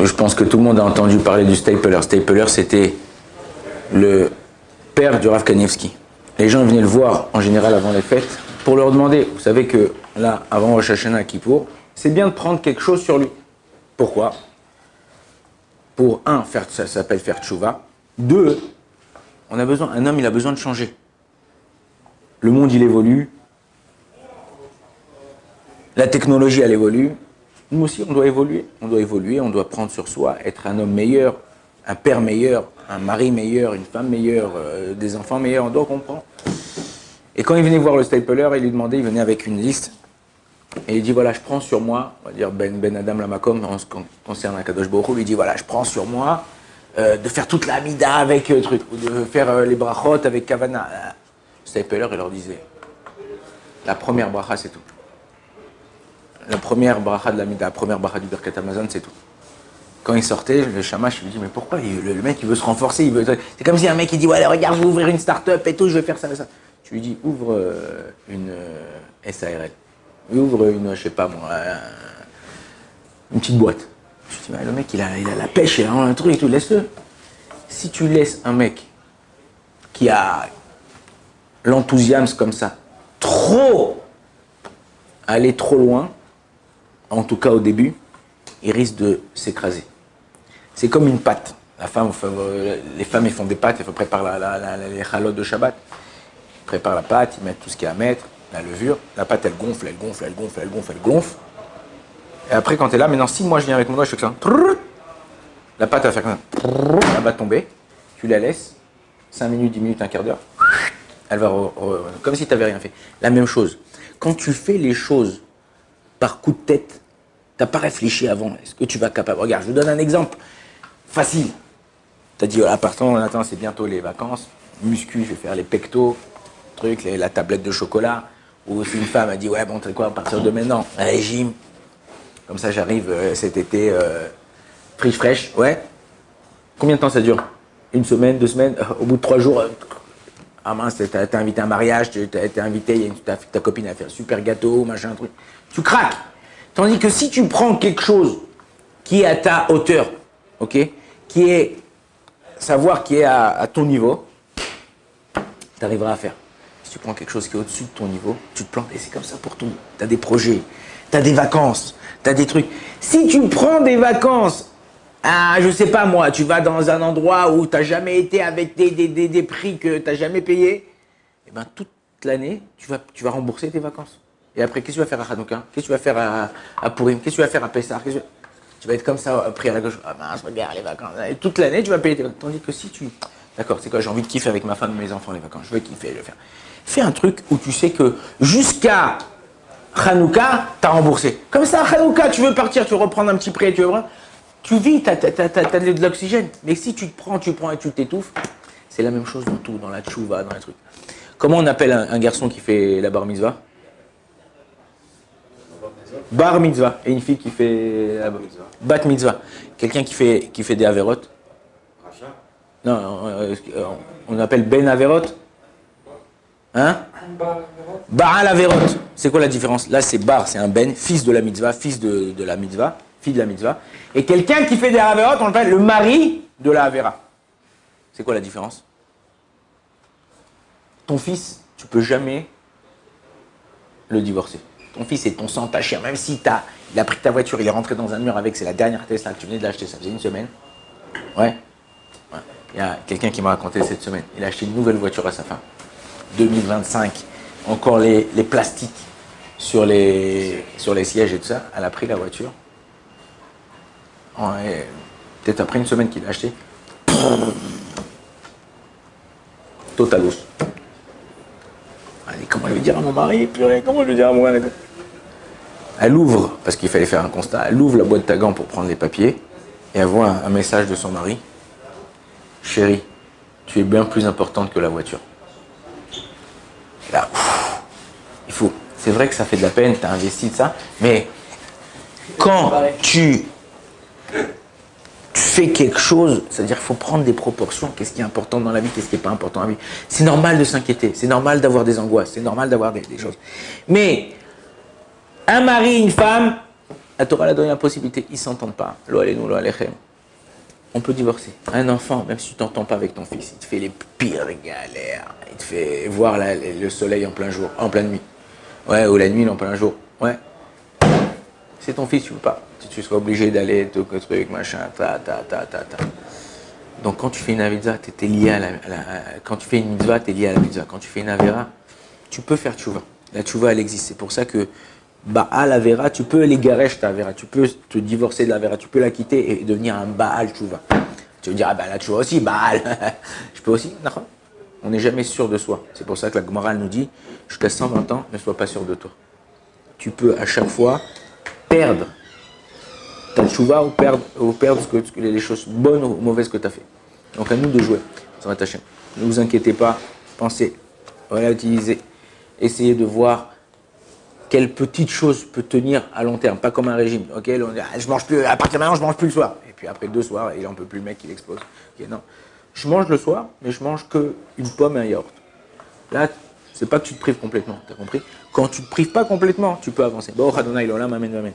je pense que tout le monde a entendu parler du Stapler. Stapler, c'était le père du Rav Kanievski. Les gens venaient le voir en général avant les fêtes pour leur demander, vous savez que là, avant Rosh Hashanah à Kippour, c'est bien de prendre quelque chose sur lui. Pourquoi? Pour un, ça s'appelle faire tchouva. Deux, un homme il a besoin de changer. Le monde il évolue, la technologie elle évolue. Nous aussi on doit évoluer, on doit prendre sur soi, être un homme meilleur, un père meilleur, un mari meilleur, une femme meilleure, des enfants meilleurs, on doit comprendre. Et quand il venait voir le Stapler, il lui demandait, il venait avec une liste, et il dit voilà, je prends sur moi, on va dire Ben Adam Lamakom, en ce qui concerne Akadosh Baruch Hu, il dit voilà, je prends sur moi de faire toute la Mida avec truc, ou de faire les brachot avec Kavana. Le Stapler, il leur disait la première bracha, c'est tout. La première bracha de la Mida, la première bracha du Birkat Hamazon, c'est tout. Quand il sortait, le shamash, il me dit mais pourquoi le mec il veut se renforcer, c'est comme si un mec il dit ouais regarde, je vais ouvrir une start-up et tout, je vais faire ça et ça. Tu lui dis ouvre une SARL, ouvre une, je sais pas moi, une petite boîte. Je dis bah, le mec il a la pêche, il a un truc et tout, laisse-le. Si tu laisses un mec qui a l'enthousiasme comme ça, aller trop loin, en tout cas au début, il risque de s'écraser. C'est comme une pâte. Les femmes, elles font des pâtes, elles préparent les chalotes de Shabbat. Ils préparent la pâte, ils mettent tout ce qu'il y a à mettre, la levure. La pâte, elle gonfle. Et après, quand tu es là, maintenant, si moi je viens avec mon doigt, je fais que ça. La pâte va faire comme ça. Elle va tomber. Tu la laisses. 5 minutes, 10 minutes, un quart d'heure. Elle va comme si tu n'avais rien fait. La même chose. Quand tu fais les choses par coup de tête, tu n'as pas réfléchi avant. Est-ce que tu vas capable? Regarde, je vous donne un exemple facile. Tu as dit, voilà, attends, c'est bientôt les vacances. Muscu, je vais faire les pectos, la tablette de chocolat. Ou si une femme a dit, ouais, bon, tu sais quoi, à partir de maintenant, un régime. Comme ça, j'arrive cet été, fraîche. Ouais. Combien de temps ça dure? 1 semaine, 2 semaines? Au bout de 3 jours, ah mince, t'as invité à un mariage, t'as invité, ta copine a fait un super gâteau, machin, un truc. Tu craques. Tandis que si tu prends quelque chose qui est à ta hauteur, ok, qui est à ton niveau, tu arriveras à faire. Si tu prends quelque chose qui est au-dessus de ton niveau, tu te plantes. Et c'est comme ça pour tout. Tu as des projets, tu as des vacances, tu as des trucs. Si tu prends des vacances, je sais pas moi, tu vas dans un endroit où tu n'as jamais été avec des prix que tu n'as jamais payés, et ben toute l'année, tu vas rembourser tes vacances. Et après, qu'est-ce que tu vas faire à Hanouka? Qu'est-ce que tu vas faire à Purim? Qu'est-ce que tu vas faire à Pessah? Tu vas être comme ça, pris à la gauche. Ah mince, regarde les vacances. Et toute l'année, tu vas payer tes vacances. Tandis que si tu... D'accord, c'est quoi? J'ai envie de kiffer avec ma femme et mes enfants les vacances. Je veux kiffer, je vais faire. Fais un truc où tu sais que jusqu'à Hanouka, tu as remboursé. Comme ça, à Hanouka, tu veux partir, tu veux reprendre un petit prêt, tu vis, tu as de l'oxygène. Mais si tu prends et tu t'étouffes, c'est la même chose dans tout, dans la tchouva, dans les trucs. Comment on appelle un garçon qui fait la bar mitzvah? Bar mitzvah. Et une fille qui fait la bat mitzvah. Quelqu'un qui fait des averot. Non, on appelle ben averot. Hein? Baal averot. C'est quoi la différence? Là, c'est bar, c'est un ben, fils de la mitzvah, fils de la mitzvah, fille de la mitzvah. Et quelqu'un qui fait des averot, on l'appelle le mari de la avera. C'est quoi la différence? Ton fils, tu peux jamais le divorcer. Ton fils est ton sang, ta chair, même si il a pris ta voiture, il est rentré dans un mur avec, c'est la dernière Tesla que tu venais de l'acheter, ça faisait 1 semaine. Ouais. Il y a quelqu'un qui m'a raconté cette semaine, il a acheté une nouvelle voiture à sa femme. 2025, encore les plastiques sur les sièges et tout ça. Elle a pris la voiture. Peut-être après 1 semaine qu'il l'a acheté. Totalos. Allez, comment je vais dire à mon mari? Purée, comment je vais dire à mon mari? Elle ouvre, parce qu'il fallait faire un constat, elle ouvre la boîte à gants pour prendre les papiers et elle voit un message de son mari. Chérie, tu es bien plus importante que la voiture. Et là, il faut. C'est vrai que ça fait de la peine, tu as investi de ça, mais quand tu fais quelque chose, c'est-à-dire qu'il faut prendre des proportions, qu'est-ce qui est important dans la vie, qu'est-ce qui n'est pas important dans la vie. C'est normal de s'inquiéter, c'est normal d'avoir des angoisses, c'est normal d'avoir des choses. Mais un mari, une femme, La Torah a donné la possibilité, ils ne s'entendent pas. Lo aleinu, lo alechem. On peut divorcer. Un enfant, même si tu t'entends pas avec ton fils, il te fait les pires galères. Il te fait voir le soleil en plein jour, en pleine nuit. Ouais, ou la nuit en plein jour. Ouais. C'est ton fils, tu veux pas. Tu seras obligé d'aller, truc, machin, ta. Donc quand tu fais une avidza, tu es lié quand tu fais une mitzvah, tu es lié à la mitzvah. Quand tu fais une avera, tu peux faire tchouva. La tchouva, elle existe. C'est pour ça que Baal Avera, tu peux les garesh ta Avera, tu peux te divorcer de l'Avera, tu peux la quitter et devenir un Baal Tchouva. Tu veux dire, ah ben la Tchouva aussi, Baal. Je peux aussi, d'accord. On n'est jamais sûr de soi. C'est pour ça que la Gemara nous dit, jusqu'à 120 ans, ne sois pas sûr de toi. Tu peux à chaque fois perdre ta Tchouva ou perdre les choses bonnes ou mauvaises que tu as fait. Donc à nous de jouer. Ça va t'acheter. Ne vous inquiétez pas, pensez, relativisez, essayez de voir quelle petite chose peut tenir à long terme, pas comme un régime. Ok, on dit, je mange plus, à partir de maintenant, je mange plus le soir. Et puis après 2 soirs, il en peut plus, le mec, il explose. Okay, non, je mange le soir, mais je mange que une pomme et un yaourt. Là, c'est pas que tu te prives complètement, t'as compris? Quand tu te prives pas complètement, tu peux avancer. Bon, Adonai, l'olam, amen, amen.